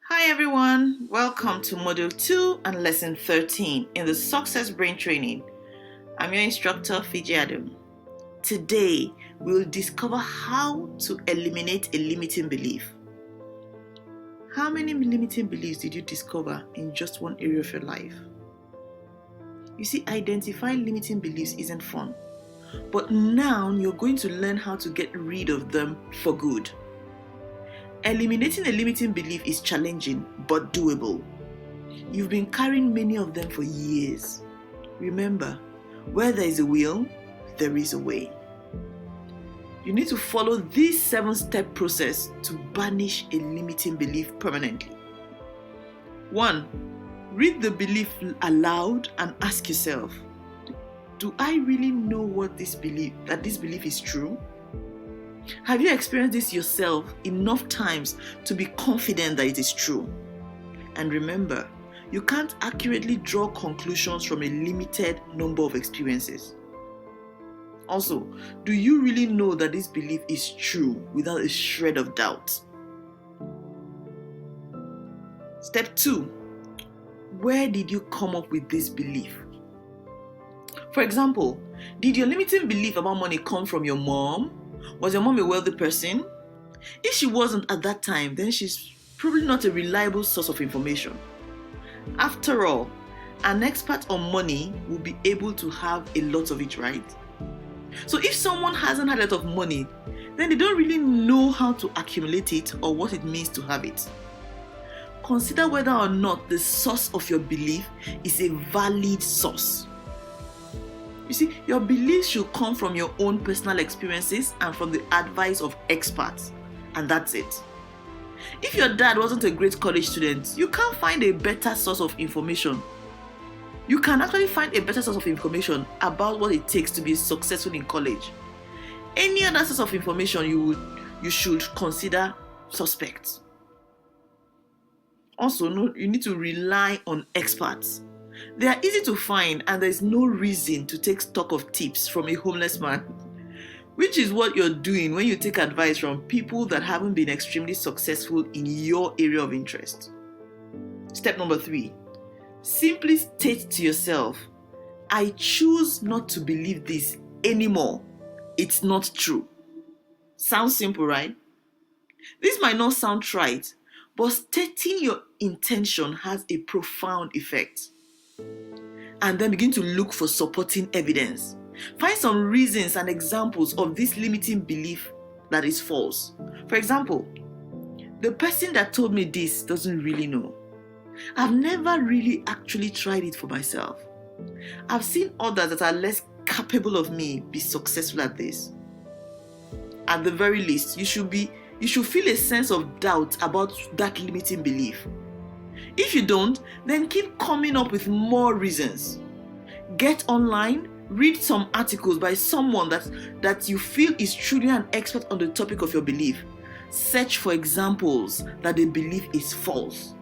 Hi everyone, welcome to Module 2 and Lesson 13 in the Success Brain Training. I'm your instructor, Fijeh Aadum. Today, we'll discover how to eliminate a limiting belief. How many limiting beliefs did you discover in just one area of your life? You see, identifying limiting beliefs isn't fun, but now you're going to learn how to get rid of them for good. Eliminating a limiting belief is challenging but doable. You've been carrying many of them for years. Remember, where there is a will, there is a way. You need to follow this 7-step process to banish a limiting belief permanently. 1. Read the belief aloud and ask yourself, do I really know that this belief is true? Have you experienced this yourself enough times to be confident that it is true? And remember, you can't accurately draw conclusions from a limited number of experiences. Also, do you really know that this belief is true without a shred of doubt? Step 2. Where did you come up with this belief? For example, did your limiting belief about money come from your mom? Was your mom a wealthy person? If she wasn't at that time, then she's probably not a reliable source of information. After all, an expert on money will be able to have a lot of it, right? So if someone hasn't had a lot of money, then they don't really know how to accumulate it or what it means to have it. Consider whether or not the source of your belief is a valid source. You see, your beliefs should come from your own personal experiences and from the advice of experts, and that's it. If your dad wasn't a great college student, you can't find a better source of information. You can actually find a better source of information about what it takes to be successful in college. Any other source of information you should consider suspect. Also, you need to rely on experts. They are easy to find and there is no reason to take stock of tips from a homeless man, which is what you're doing when you take advice from people that haven't been extremely successful in your area of interest. Step number 3. Simply state to yourself, I choose not to believe this anymore. It's not true. Sounds simple, right? This might not sound trite, but stating your intention has a profound effect. And then begin to look for supporting evidence. Find some reasons and examples of this limiting belief that is false. For example, the person that told me this doesn't really know. I've never really actually tried it for myself. I've seen others that are less capable of me be successful at this. At the very least, you should feel a sense of doubt about that limiting belief. If you don't, then keep coming up with more reasons. Get online, read some articles by someone that you feel is truly an expert on the topic of your belief. Search for examples that the belief is false.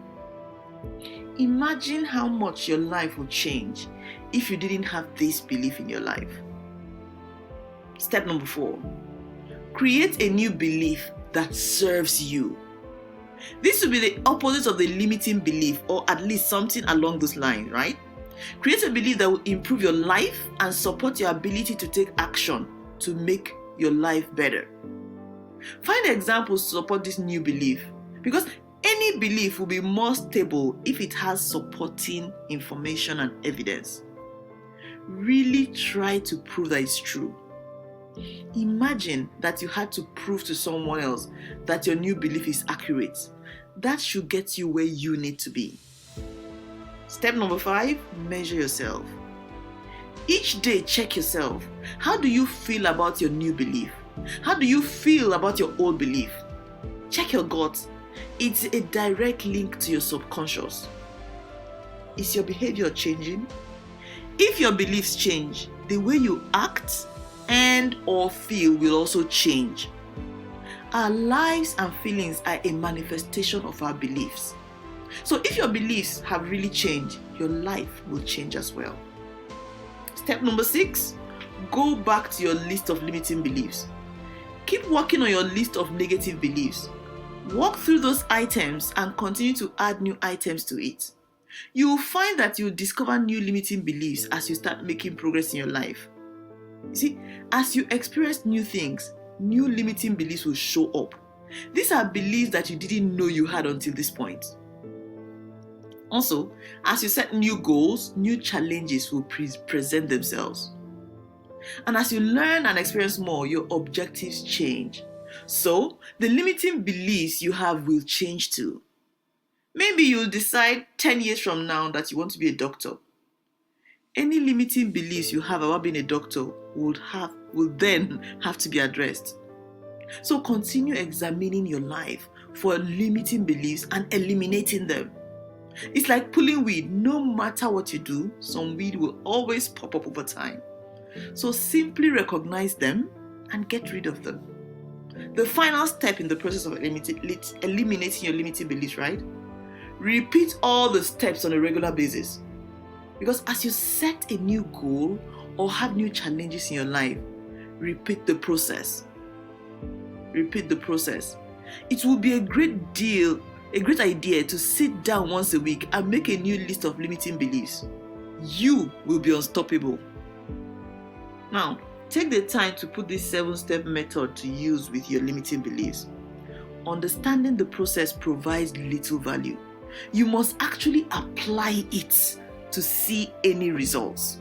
Imagine how much your life would change if you didn't have this belief in your life. Step number 4. Create a new belief that serves you. This will be the opposite of the limiting belief, or at least something along those lines, right? Create a belief that will improve your life and support your ability to take action to make your life better. Find examples to support this new belief, because any belief will be more stable if it has supporting information and evidence. Really try to prove that it's true. Imagine that you had to prove to someone else that your new belief is accurate. That should get you where you need to be. Step number 5, measure yourself. Each day, check yourself. How do you feel about your new belief? How do you feel about your old belief? Check your gut. It's a direct link to your subconscious. Is your behavior changing? If your beliefs change, the way you act and or feel will also change. Our lives and feelings are a manifestation of our beliefs. So if your beliefs have really changed, your life will change as well. Step number 6, go back to your list of limiting beliefs. Keep working on your list of negative beliefs. Walk through those items and continue to add new items to it. You will find that you discover new limiting beliefs as you start making progress in your life. You see, as you experience new things, new limiting beliefs will show up. These are beliefs that you didn't know you had until this point. Also, as you set new goals, new challenges will present themselves. And as you learn and experience more, your objectives change. So, the limiting beliefs you have will change too. Maybe you'll decide 10 years from now that you want to be a doctor. Any limiting beliefs you have about being a doctor will then have to be addressed. So continue examining your life for limiting beliefs and eliminating them. It's like pulling weed. No matter what you do, some weed will always pop up over time. So simply recognize them and get rid of them. The final step in the process of eliminating your limiting beliefs, right? Repeat all the steps on a regular basis. Because as you set a new goal or have new challenges in your life, repeat the process. Repeat the process. It will be a great idea to sit down once a week and make a new list of limiting beliefs. You will be unstoppable. Now, take the time to put this 7-step method to use with your limiting beliefs. Understanding the process provides little value. You must actually apply it to see any results.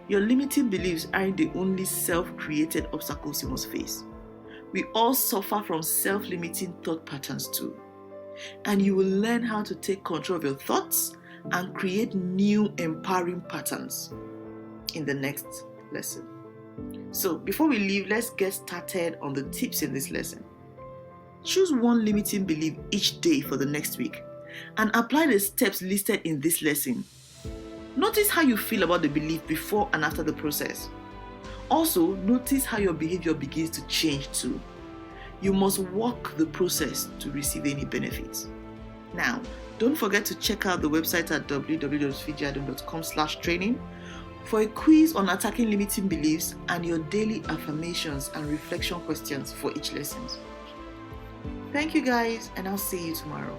Your limiting beliefs aren't the only self-created obstacles you must face. We all suffer from self-limiting thought patterns too. And you will learn how to take control of your thoughts and create new empowering patterns in the next lesson. So before we leave, let's get started on the tips in this lesson. Choose one limiting belief each day for the next week and apply the steps listed in this lesson. Notice how you feel about the belief before and after the process. Also, notice how your behavior begins to change too. You must walk the process to receive any benefits. Now, don't forget to check out the website at www.fijehaadum.com/training for a quiz on attacking limiting beliefs and your daily affirmations and reflection questions for each lesson. Thank you guys, and I'll see you tomorrow.